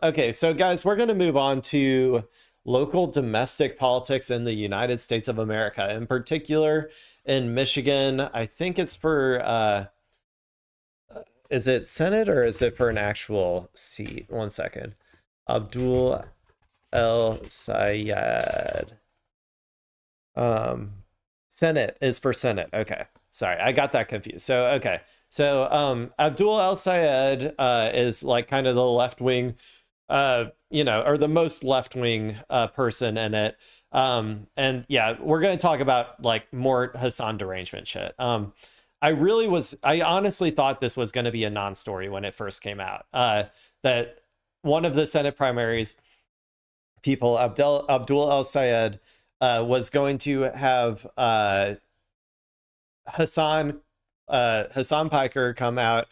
Okay, so guys, we're going to move on to local domestic politics in the United States of America, in particular in Michigan. I think it's for, is it Senate or is it for an actual seat? One second. Abdul El Sayed. Senate is for Senate. Okay. Sorry, I got that confused. So, okay. So, Abdul El Sayed is like kind of the left wing, or the most left wing person in it. And yeah, we're going to talk about like more Hassan derangement shit. I honestly thought this was going to be a non-story when it first came out. That one of the Senate primaries people, Abdul El Sayed, was going to have Hassan Piker come out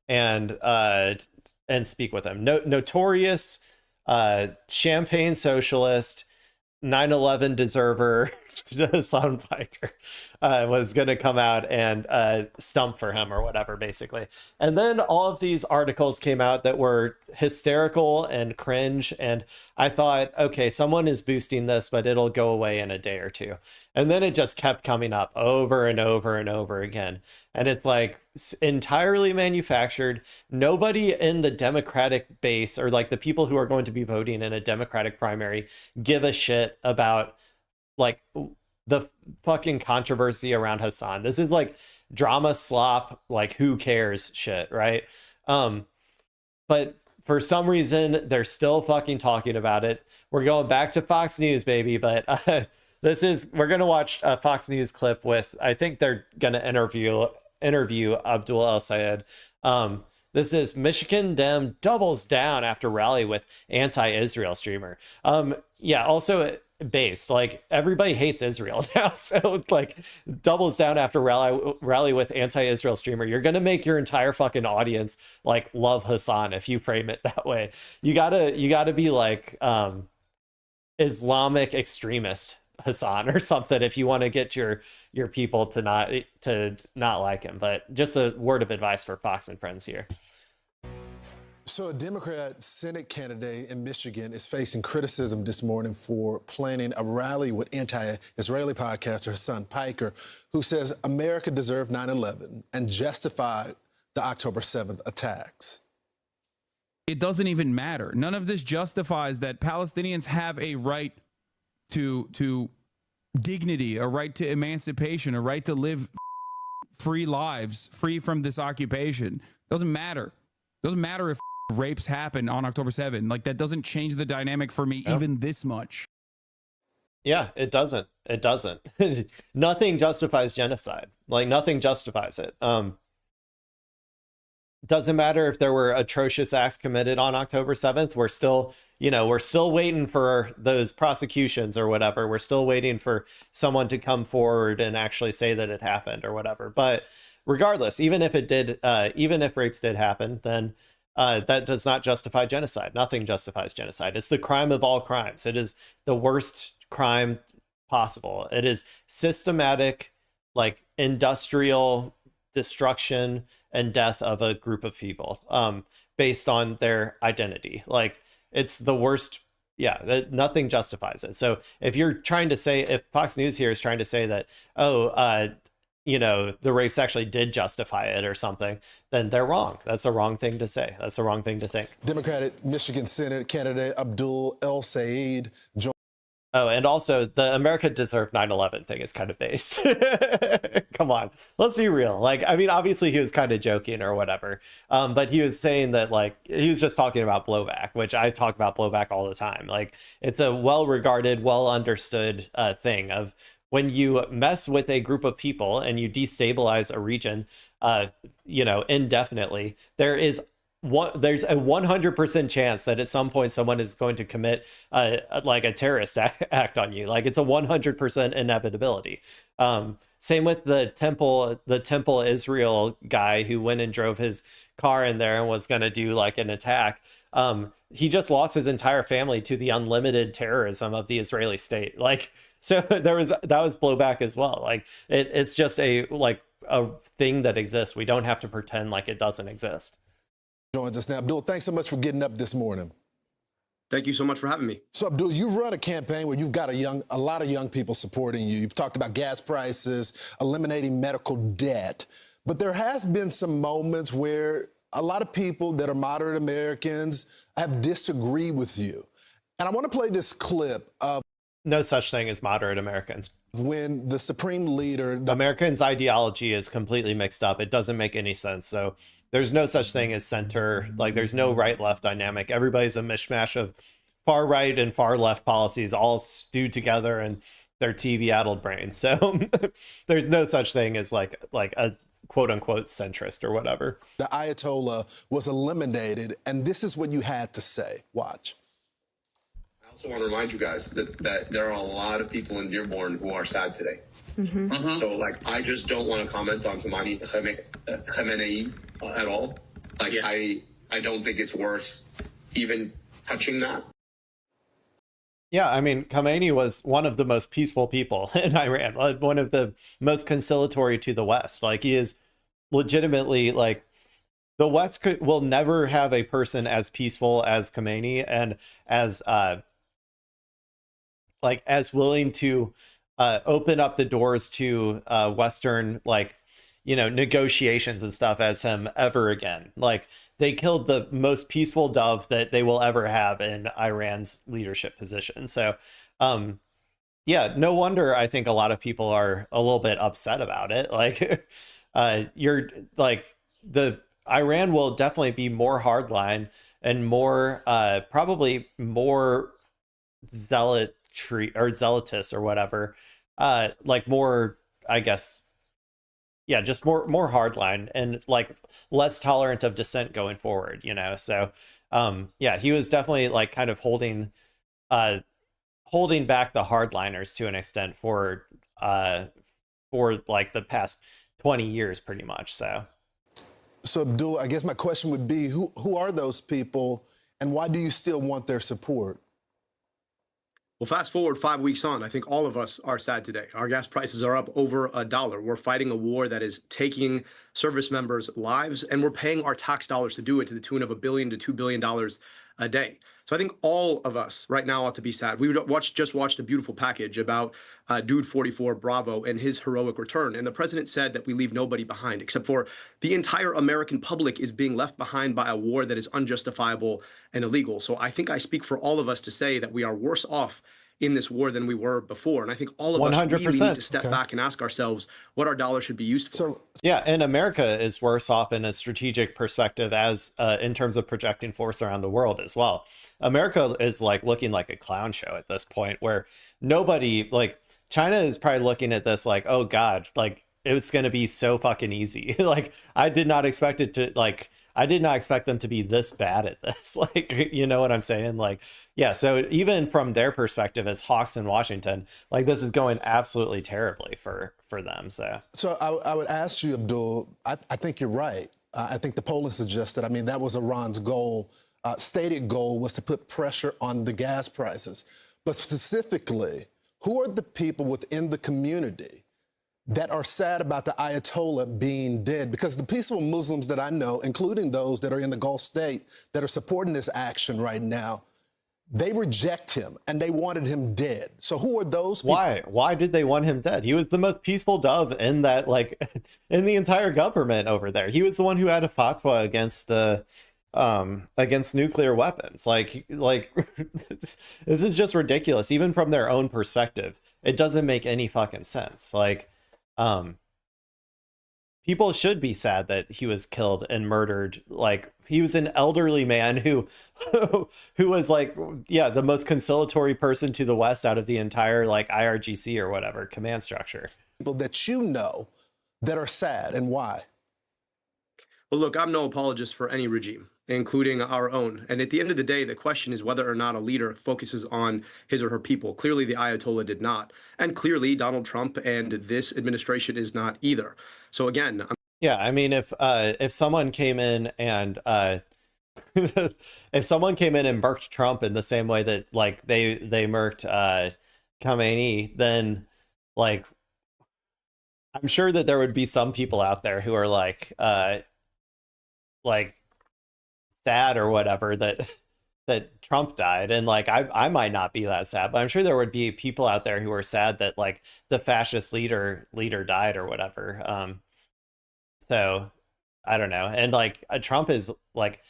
and speak with him. Notorious champagne socialist, 9/11 deserver Hasan Piker was going to come out and stump for him or whatever, basically. And then all of these articles came out that were hysterical and cringe. And I thought, okay, someone is boosting this, but it'll go away in a day or two. And then it just kept coming up over and over and over again. And it's like entirely manufactured. Nobody in the Democratic base or like the people who are going to be voting in a Democratic primary give a shit about like the fucking controversy around Hassan. This is like drama slop, like who cares shit, right? But for some reason they're still fucking talking about it. We're going back to Fox News, baby, but we're gonna watch a Fox News clip with, I think they're gonna interview Abdul El Sayed. This is Michigan Dem doubles down after rally with anti-Israel streamer. Yeah, also based like everybody hates Israel now, so like doubles down after rally with anti-Israel streamer. You're gonna make your entire fucking audience like love Hassan if you frame it that way. You gotta be like Islamic extremist Hassan or something if you want to get your people to not like him. But just a word of advice for Fox and Friends here. So a Democrat Senate candidate in Michigan is facing criticism this morning for planning a rally with anti-Israeli podcaster Hasan Piker, who says America deserved 9/11 and justified the October 7th attacks. It doesn't even matter. None of this justifies that Palestinians have a right to dignity, a right to emancipation, a right to live free lives, free from this occupation. Doesn't matter. Doesn't matter if rapes happen on October 7th. Like, that doesn't change the dynamic for me even this much. Yeah, it doesn't. It doesn't. Nothing justifies genocide. Like, nothing justifies it. Doesn't matter if there were atrocious acts committed on October 7th. We're still waiting for those prosecutions or whatever. We're still waiting for someone to come forward and actually say that it happened or whatever. But regardless, even if rapes did happen, then that does not justify genocide. Nothing justifies genocide. It's the crime of all crimes. It is the worst crime possible. It is systematic, like industrial destruction and death of a group of people based on their identity. Like, it's the worst. Yeah, nothing justifies it. So if Fox News here is trying to say that, the rapes actually did justify it or something, then they're wrong. That's a wrong thing to say. That's a wrong thing to think. Democratic Michigan Senate candidate Abdul El Sayed joined. Oh, and also the America deserved 9/11 thing is kind of based. Come on, let's be real. Like, I mean, obviously he was kind of joking or whatever, but he was saying that, like, he was just talking about blowback, which I talk about blowback all the time. Like, it's a well-regarded, well-understood thing of when you mess with a group of people and you destabilize a region, indefinitely, there's a 100% chance that at some point someone is going to commit like a terrorist act on you. Like, it's a 100% inevitability. Same with the Temple Israel guy who went and drove his car in there and was going to do like an attack. He just lost his entire family to the unlimited terrorism of the Israeli state. Like, so that was blowback as well. Like, it's just a thing that exists. We don't have to pretend like it doesn't exist. Joins us now. Abdul, thanks so much for getting up this morning. Thank you so much for having me. So, Abdul, you've run a campaign where you've got a lot of young people supporting you. You've talked about gas prices, eliminating medical debt. But there has been some moments where a lot of people that are moderate Americans have disagreed with you. And I want to play this clip of No such thing as moderate Americans. when the Supreme Leader... Americans' ideology is completely mixed up. It doesn't make any sense. So there's no such thing as center. Like, there's no right-left dynamic. Everybody's a mishmash of far right and far left policies all stewed together in their TV-addled brains. So there's no such thing as like a quote-unquote centrist or whatever. The Ayatollah was eliminated, and this is what you had to say. Watch. I also want to remind you guys that there are a lot of people in Dearborn who are sad today. So, like, I just don't want to comment on Khamenei at all. Like, I don't think it's worth even touching that. Yeah, I mean, Khomeini was one of the most peaceful people in Iran, one of the most conciliatory to the West. Like, he is legitimately, like, the West will never have a person as peaceful as Khomeini and as as willing to open up the doors to Western, like, you know, negotiations and stuff as him ever again. Like, they killed the most peaceful dove that they will ever have in Iran's leadership position. So, yeah, no wonder I think a lot of people are a little bit upset about it. Like, you're like, the Iran will definitely be more hardline and more, probably more zealotous or whatever. Like, more, I guess, yeah, just more hardline and like less tolerant of dissent going forward, you know. So yeah, he was definitely like kind of holding back the hardliners to an extent for like the past 20 years pretty much. So Abdul, I guess my question would be, who are those people and why do you still want their support? Well, fast forward 5 weeks on, I think all of us are sad today. Our gas prices are up over $1. We're fighting a war that is taking service members' lives, and we're paying our tax dollars to do it to the tune of $1 billion to $2 billion a day. So I think all of us right now ought to be sad. We just watched a beautiful package about Dude 44 Bravo and his heroic return. And the president said that we leave nobody behind, except for the entire American public is being left behind by a war that is unjustifiable and illegal. So I think I speak for all of us to say that we are worse off in this war than we were before. And I think all of us really need to step back and ask ourselves what our dollar should be used for. So yeah, and America is worse off in a strategic perspective as in terms of projecting force around the world as well. America is like looking like a clown show at this point, where nobody, like, China is probably looking at this like, oh God, like, it's going to be so fucking easy. Like, I did not expect them to be this bad at this. Like, you know what I'm saying? Like, yeah. So even from their perspective as hawks in Washington, like, this is going absolutely terribly for them. So I would ask you, Abdul, I think you're right. I think the polling suggested, I mean, that was Iran's goal. Stated goal was to put pressure on the gas prices. But specifically, who are the people within the community that are sad about the Ayatollah being dead? Because the peaceful Muslims that I know, including those that are in the Gulf state that are supporting this action right now, they reject him and they wanted him dead. So who are those people? Why did they want him dead? He was the most peaceful dove in that, like, in the entire government over there. He was the one who had a fatwa against nuclear weapons. Like this is just ridiculous. Even from their own perspective, it doesn't make any fucking sense. Like, people should be sad that he was killed and murdered. Like, he was an elderly man who was, like, yeah, the most conciliatory person to the West out of the entire, like, IRGC or whatever command structure. People that you know that are sad, and why? Well, look, I'm no apologist for any regime, including our own. And at the end of the day, the question is whether or not a leader focuses on his or her people. Clearly, the Ayatollah did not. And clearly, Donald Trump and this administration is not either. So again, yeah, I mean, if someone came in and if someone came in and murked Trump in the same way that, like, they murked Khomeini, then, like, I'm sure that there would be some people out there who are like sad or whatever that that Trump died, and like I might not be that sad, but I'm sure there would be people out there who are sad that like the fascist leader died or whatever. So I don't know. And like Trump is like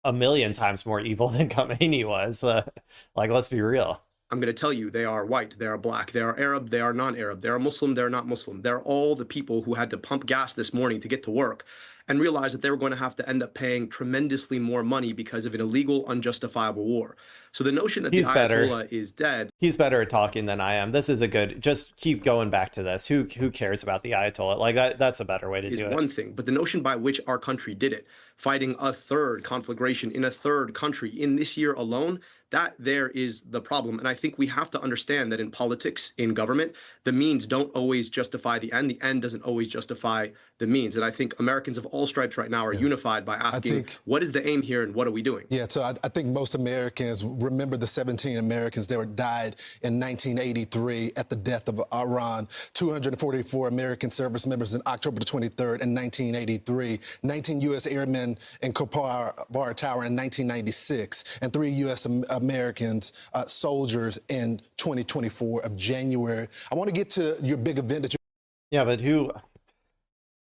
a million times more evil than Khomeini was. Like, let's be real. I'm going to tell you, they are white, they are black, they are Arab, they are non-Arab, they are Muslim, they're not Muslim. They're all the people who had to pump gas this morning to get to work and realize that they were going to have to end up paying tremendously more money because of an illegal, unjustifiable war. So the notion that He's the better. Ayatollah is dead. He's better at talking than I am. This is a good, just keep going back to this. Who cares about the Ayatollah? Like that's a better way to do it. One thing, but the notion by which our country did it, fighting a third conflagration in a third country in this year alone, that there is the problem. And I think we have to understand that in politics, in government, the means don't always justify the end doesn't always justify the means. And I think Americans of all stripes right now are unified by asking, what is the aim here and what are we doing? Yeah, so I think most Americans remember the 17 Americans that died in 1983 at the death of Iran. 244 American service members in October the 23rd in 1983, 19 U.S. airmen in Kopar Bar Tower in 1996, and 3 U.S. Americans, soldiers in 2024 of January. I want to get to your big event that you... Yeah, but who...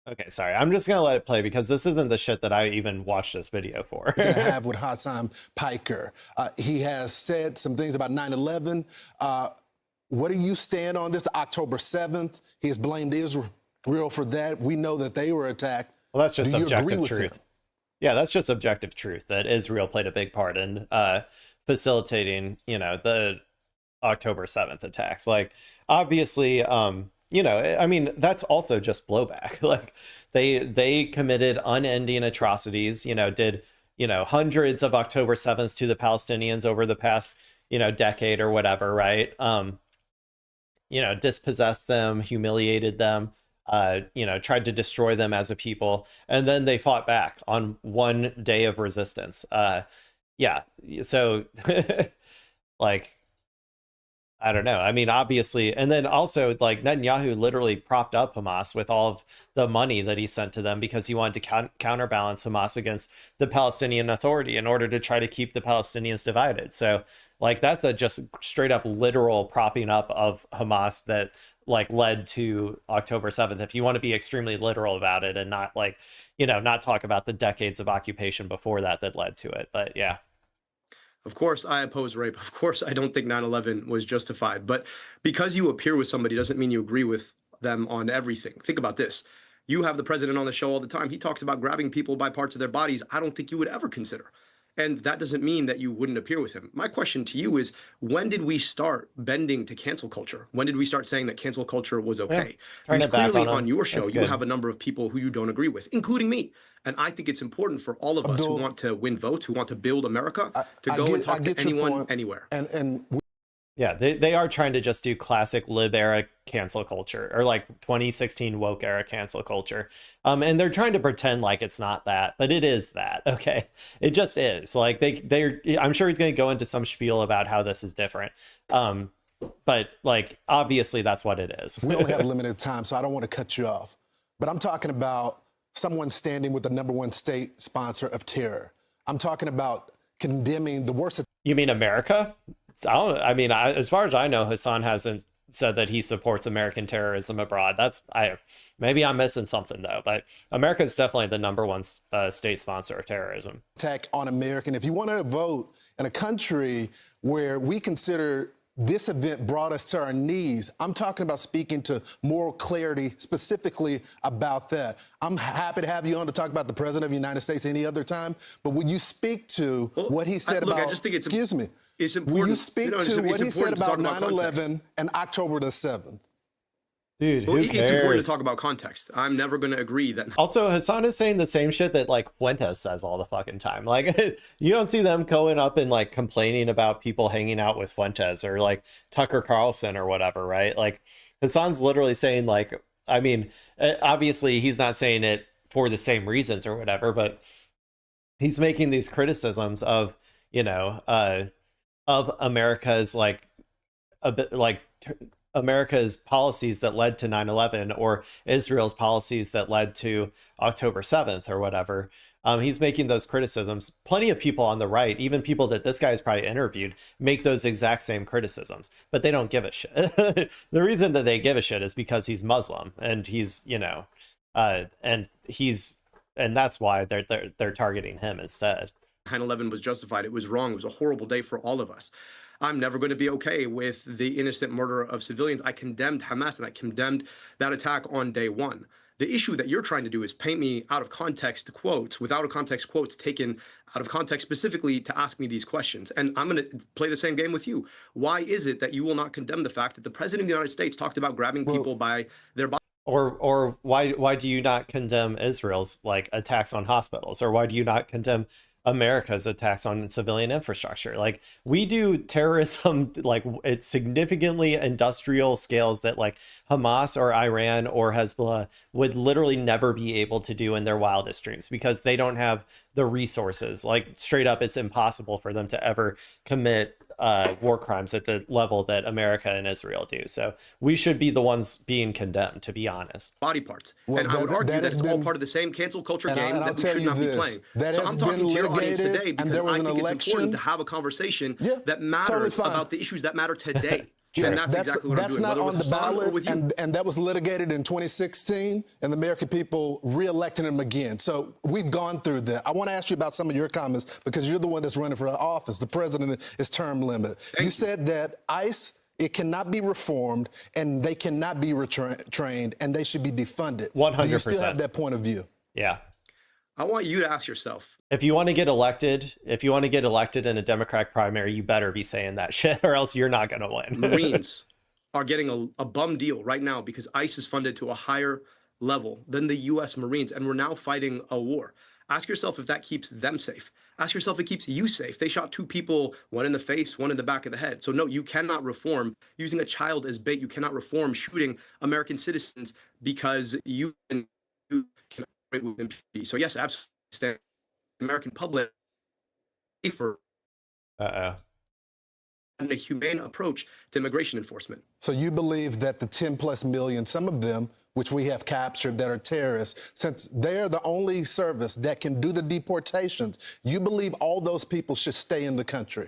Okay, sorry. I'm just going to let it play because this isn't the shit that I even watched this video for. Going to have with Hasan Piker. He has said some things about 9/11. What do you stand on this? October 7th, he has blamed Israel for that. We know that they were attacked. Well, that's just Do you agree subjective with truth. him? Yeah, that's just objective truth that Israel played a big part in facilitating, the October 7th attacks. Like, obviously, I mean, that's also just blowback. Like, they committed unending atrocities, did, hundreds of October 7ths to the Palestinians over the past, decade or whatever, right? Dispossessed them, humiliated them, tried to destroy them as a people, and then they fought back on one day of resistance. Yeah, so like, I don't know. I mean, obviously, and then also like Netanyahu literally propped up Hamas with all of the money that he sent to them because he wanted to counterbalance Hamas against the Palestinian Authority in order to try to keep the Palestinians divided. So like, that's a just straight up literal propping up of Hamas that like led to October 7th. If you want to be extremely literal about it and not like, not talk about the decades of occupation before that led to it. But yeah. Of course, I oppose rape. Of course, I don't think 9/11 was justified. But because you appear with somebody doesn't mean you agree with them on everything. Think about this. You have the president on the show all the time. He talks about grabbing people by parts of their bodies I don't think you would ever consider. And that doesn't mean that you wouldn't appear with him. My question to you is, when did we start bending to cancel culture? When did we start saying that cancel culture was okay? Turn Because it back clearly on on your show, That's you good. have a number of people who you don't agree with, including me. And I think it's important for all of us who Abdul, want to win votes, who want to build America, to I go get- and I talk to get your anyone, point. anywhere. And Yeah, they are trying to just do classic lib era cancel culture, or like 2016 woke era cancel culture. And they're trying to pretend like it's not that, but it is that. Okay, it just is. Like they're I'm sure he's going to go into some spiel about how this is different. But like, obviously that's what it is. we only have limited time, so I don't want to cut you off. But I'm talking about someone standing with the #1 state sponsor of terror. I'm talking about condemning the worst. You mean America? As far as I know, Hassan hasn't said that he supports American terrorism abroad. Maybe I'm missing something though, but America is definitely the #1 state sponsor of terrorism. Attack on American. If you want to vote in a country where we consider this event brought us to our knees, I'm talking about speaking to moral clarity specifically about that. I'm happy to have you on to talk about the President of the United States any other time, but would you speak to what he said look, about... I just think it's excuse me. It's important. Will you speak to what he said about 9/11 context. and October the 7th? Dude, who cares? It's important to talk about context. I'm never going to agree that. Also, Hassan is saying the same shit that like Fuentes says all the fucking time. Like, you don't see them going up and like complaining about people hanging out with Fuentes or like Tucker Carlson or whatever, right? Like, Hassan's literally saying like, I mean, obviously he's not saying it for the same reasons or whatever, but he's making these criticisms of, of America's like a bit like America's policies that led to 9/11 or Israel's policies that led to October 7th or whatever. He's making those criticisms. Plenty of people on the right, even people that this guy's probably interviewed, make those exact same criticisms, but they don't give a shit. The reason that they give a shit is because he's Muslim and he's, you know, and that's why they're targeting him instead. 9/11 was justified. It was wrong. It was a horrible day for all of us. I'm never going to be okay with the innocent murder of civilians. I condemned Hamas and I condemned that attack on day one. The issue that you're trying to do is paint me out of context quotes, without a context quotes taken out of context specifically to ask me these questions. And I'm going to play the same game with you. Why is it that you will not condemn the fact that the president of the United States talked about grabbing people by their body? Or why do you not condemn Israel's like attacks on hospitals? Or why do you not condemn America's attacks on civilian infrastructure? Like, we do terrorism like it's significantly industrial scales that like Hamas or Iran or Hezbollah would literally never be able to do in their wildest dreams, because they don't have the resources. Like, straight up, it's impossible for them to ever commit war crimes at the level that America and Israel do. So we should be the ones being condemned, to be honest. Body parts. And I would argue that's all part of the same cancel culture game that we should not be playing. So I'm talking to your audience today because I think it's important to have a conversation that matters about the issues that matter today. Sure. And that's exactly what I'm doing. That's not on the ballot, and that was litigated in 2016, and the American people re-elected him again. So we've gone through that. I want to ask you about some of your comments, because you're the one that's running for office. The president is term limited. You said that ICE, it cannot be reformed, and they cannot be trained, and they should be defunded. 100%. Do you still have that point of view? Yeah. I want you to ask yourself, if you want to get elected in a Democratic primary, you better be saying that shit, or else you're not going to win. Marines are getting a bum deal right now because ICE is funded to a higher level than the U.S. Marines, and we're now fighting a war. Ask yourself if that keeps them safe. Ask yourself if it keeps you safe. They shot 2 people, one in the face, one in the back of the head. So no, you cannot reform using a child as bait. You cannot reform shooting American citizens because you can operate with impunity. So yes, absolutely, stand the American public for a humane approach to immigration enforcement. So you believe that the 10+ million, some of them, which we have captured, that are terrorists, since they're the only service that can do the deportations, you believe all those people should stay in the country?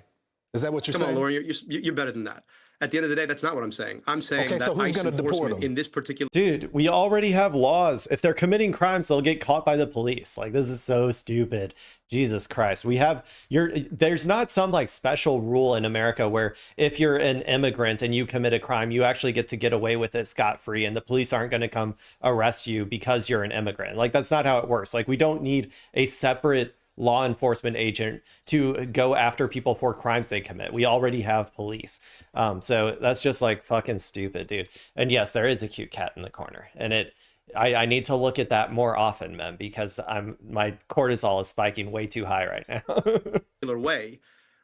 Is that what you're saying? Come on, Lauren, you're better than that. At the end of the day, that's not what I'm saying. I'm saying that so who's ICE enforcement in this particular... Dude, we already have laws. If they're committing crimes, they'll get caught by the police. Like, this is so stupid. Jesus Christ. There's not some like special rule in America where if you're an immigrant and you commit a crime, you actually get to get away with it scot-free and the police aren't going to come arrest you because you're an immigrant. Like, that's not how it works. Like, we don't need a separate law enforcement agent to go after people for crimes they commit. We already have police. So that's just like fucking stupid, dude. And yes, there is a cute cat in the corner, and I need to look at that more often, man, because my cortisol is spiking way too high right now. way,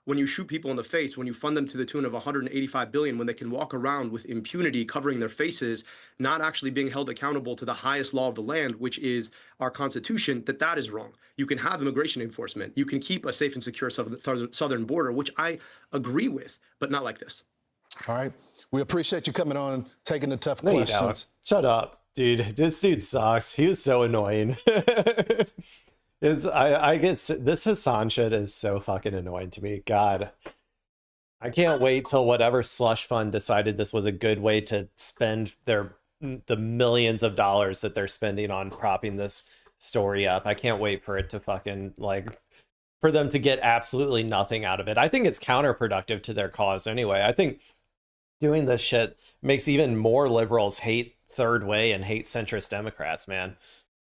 when you shoot people in the face, when you fund them to the tune of 185 billion, when they can walk around with impunity covering their faces, not actually being held accountable to the highest law of the land, which is our Constitution, that is wrong. You can have immigration enforcement. You can keep a safe and secure southern border, which I agree with, but not like this. All right. We appreciate you coming on and taking the tough questions. Shut up, dude. This dude sucks. He was so annoying. I get this Hasan shit is so fucking annoying to me. God, I can't wait till whatever slush fund decided this was a good way to spend the millions of dollars that they're spending on propping this story up. I can't wait for it to fucking for them to get absolutely nothing out of it. I think it's counterproductive to their cause anyway. I think doing this shit makes even more liberals hate third way and hate centrist Democrats, man.